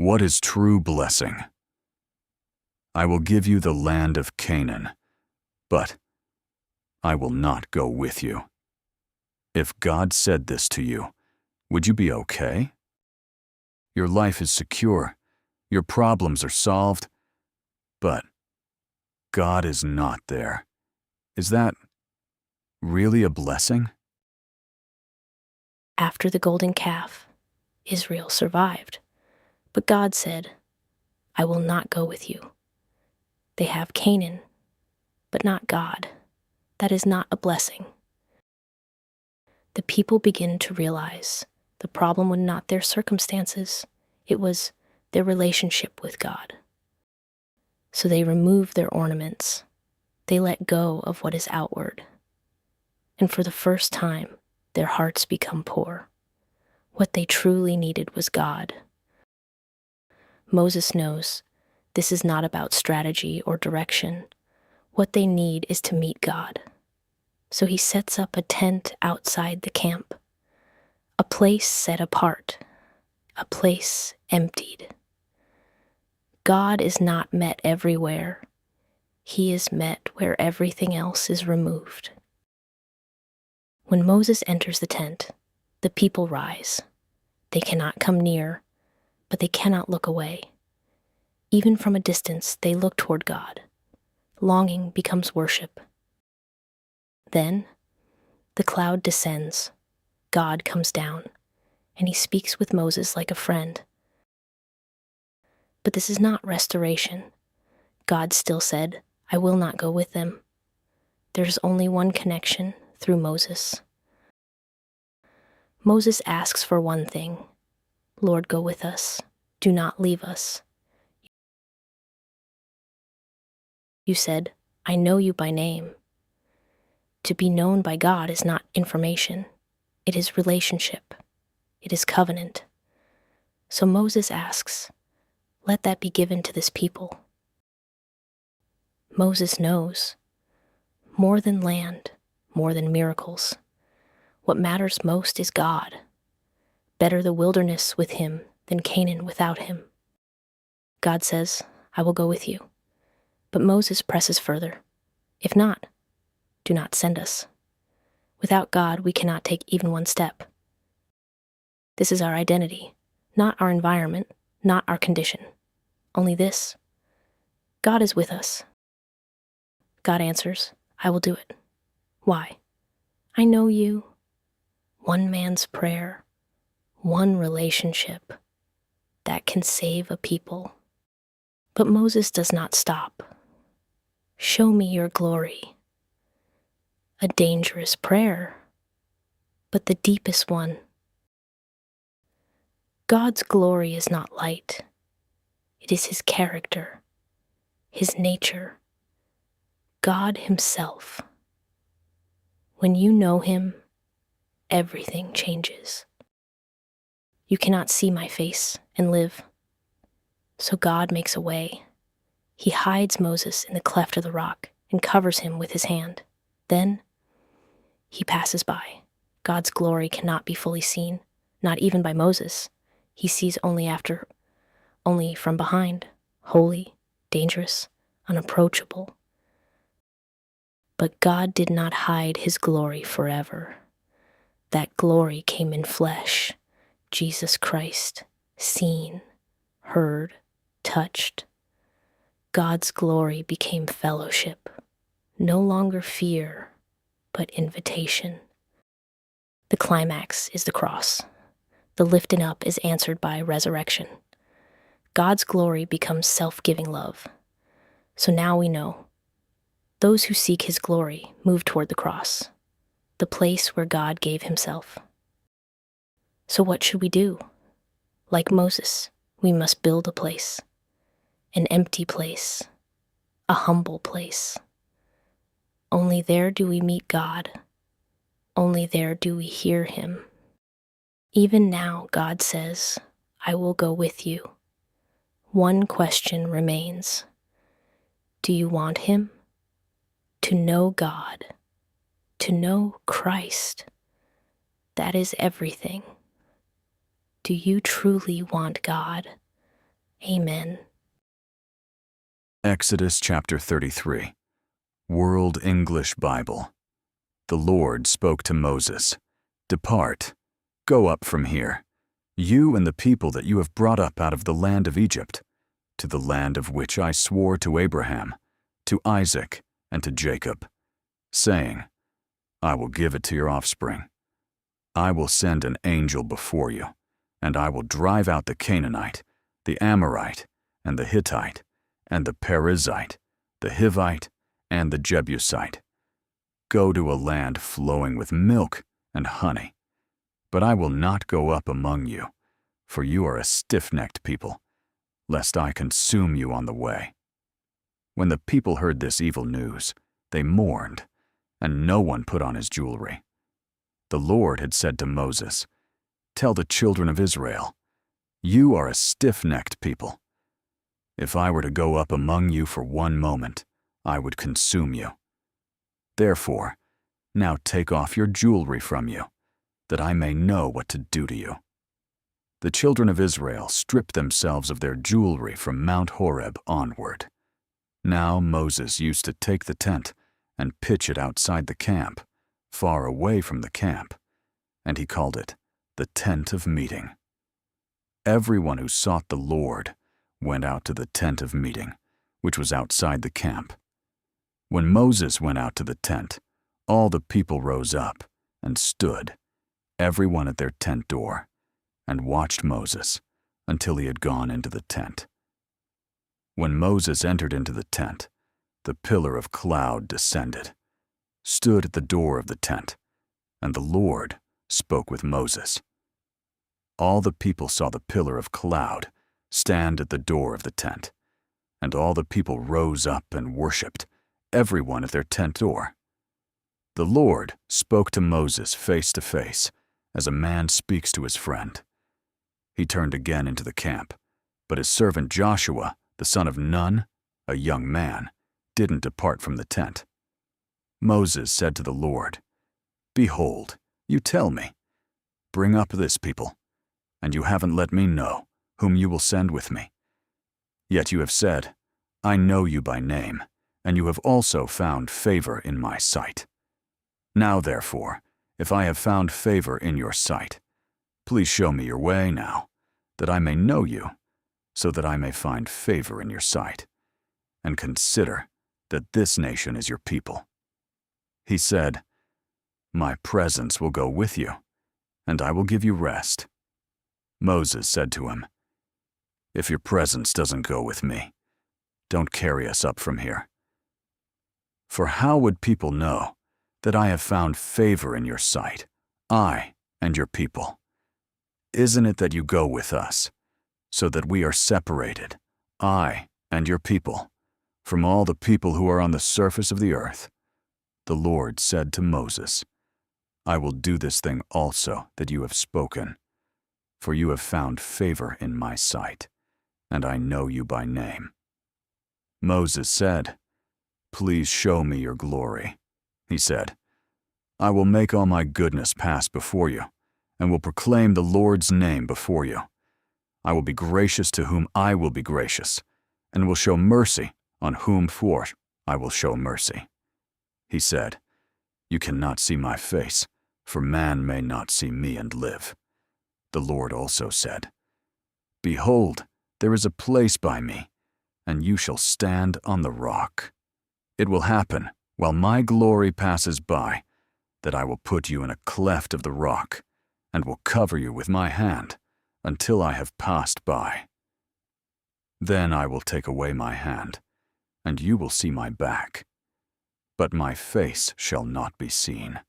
What is true blessing? I will give you the land of Canaan, but I will not go with you. If God said this to you, would you be okay? Your life is secure, your problems are solved, but God is not there. Is that really a blessing? After the golden calf, Israel survived, but God said, I will not go with you. They have Canaan, but not God. That is not a blessing. The people begin to realize the problem was not their circumstances, it was their relationship with God. So they remove their ornaments. They let go of what is outward. And for the first time, their hearts become poor. What they truly needed was God. Moses knows this is not about strategy or direction. What they need is to meet God. So he sets up a tent outside the camp, a place set apart, a place emptied. God is not met everywhere. He is met where everything else is removed. When Moses enters the tent, the people rise. They cannot come near, but they cannot look away. Even from a distance, they look toward God. Longing becomes worship. Then, the cloud descends. God comes down, and he speaks with Moses like a friend. But this is not restoration. God still said, I will not go with them. There's only one connection through Moses. Moses asks for one thing. Lord, go with us. Do not leave us. You said, I know you by name. To be known by God is not information. It is relationship. It is covenant. So Moses asks, let that be given to this people. Moses knows. More than land, more than miracles. What matters most is God. Better the wilderness with him than Canaan without him. God says, I will go with you. But Moses presses further. If not, do not send us. Without God, we cannot take even one step. This is our identity, not our environment, not our condition. Only this. God is with us. God answers, I will do it. Why? I know you. One man's prayer, one relationship that can save a people. But Moses does not stop. Show me your glory. A dangerous prayer, but the deepest one. God's glory is not light. It is his character, his nature, God himself. When you know him, everything changes. You cannot see my face and live. So God makes a way. He hides Moses in the cleft of the rock and covers him with his hand. Then he passes by. God's glory cannot be fully seen, not even by Moses. He sees only from behind, holy, dangerous, unapproachable. But God did not hide his glory forever. That glory came in flesh, Jesus Christ, seen, heard, touched. God's glory became fellowship, no longer fear, but invitation. The climax is the cross. The lifting up is answered by resurrection. God's glory becomes self-giving love. So now we know. Those who seek his glory move toward the cross, the place where God gave himself. So what should we do? Like Moses, we must build a place, an empty place, a humble place. Only there do we meet God. Only there do we hear him. Even now, God says, I will go with you. One question remains. Do you want him? To know God, to know Christ. That is everything. Do you truly want God? Amen. Exodus chapter 33, World English Bible. The Lord spoke to Moses, "Depart, go up from here, you and the people that you have brought up out of the land of Egypt, to the land of which I swore to Abraham, to Isaac, and to Jacob, saying, I will give it to your offspring. I will send an angel before you, and I will drive out the Canaanite, the Amorite, and the Hittite, and the Perizzite, the Hivite, and the Jebusite. Go to a land flowing with milk and honey. But I will not go up among you, for you are a stiff-necked people, lest I consume you on the way." When the people heard this evil news, they mourned, and no one put on his jewelry. The Lord had said to Moses, "Tell the children of Israel, you are a stiff-necked people. If I were to go up among you for one moment, I would consume you. Therefore, now take off your jewelry from you, that I may know what to do to you." The children of Israel stripped themselves of their jewelry from Mount Horeb onward. Now Moses used to take the tent and pitch it outside the camp, far away from the camp, and he called it the tent of meeting. Everyone who sought the Lord went out to the tent of meeting, which was outside the camp. When Moses went out to the tent, all the people rose up and stood, everyone at their tent door, and watched Moses until he had gone into the tent. When Moses entered into the tent, the pillar of cloud descended, stood at the door of the tent, and the Lord spoke with Moses. All the people saw the pillar of cloud stand at the door of the tent, and all the people rose up and worshipped, everyone at their tent door. The Lord spoke to Moses face to face, as a man speaks to his friend. He turned again into the camp, but his servant Joshua, the son of Nun, a young man, didn't depart from the tent. Moses said to the Lord, "Behold, you tell me, bring up this people, and you haven't let me know whom you will send with me. Yet you have said, I know you by name, and you have also found favor in my sight. Now therefore, if I have found favor in your sight, please show me your way now, that I may know you, so that I may find favor in your sight, and consider that this nation is your people." He said, "My presence will go with you, and I will give you rest." Moses said to him, "If your presence doesn't go with me, don't carry us up from here. For how would people know that I have found favor in your sight, I and your people? Isn't it that you go with us, so that we are separated, I and your people, from all the people who are on the surface of the earth?" The Lord said to Moses, "I will do this thing also that you have spoken, for you have found favor in my sight, and I know you by name." Moses said, "Please show me your glory." He said, "I will make all my goodness pass before you, and will proclaim the Lord's name before you. I will be gracious to whom I will be gracious, and will show mercy on whom for I will show mercy." He said, "You cannot see my face, for man may not see me and live." The Lord also said, "Behold, there is a place by me, and you shall stand on the rock. It will happen, while my glory passes by, that I will put you in a cleft of the rock, and will cover you with my hand, until I have passed by. Then I will take away my hand, and you will see my back, but my face shall not be seen."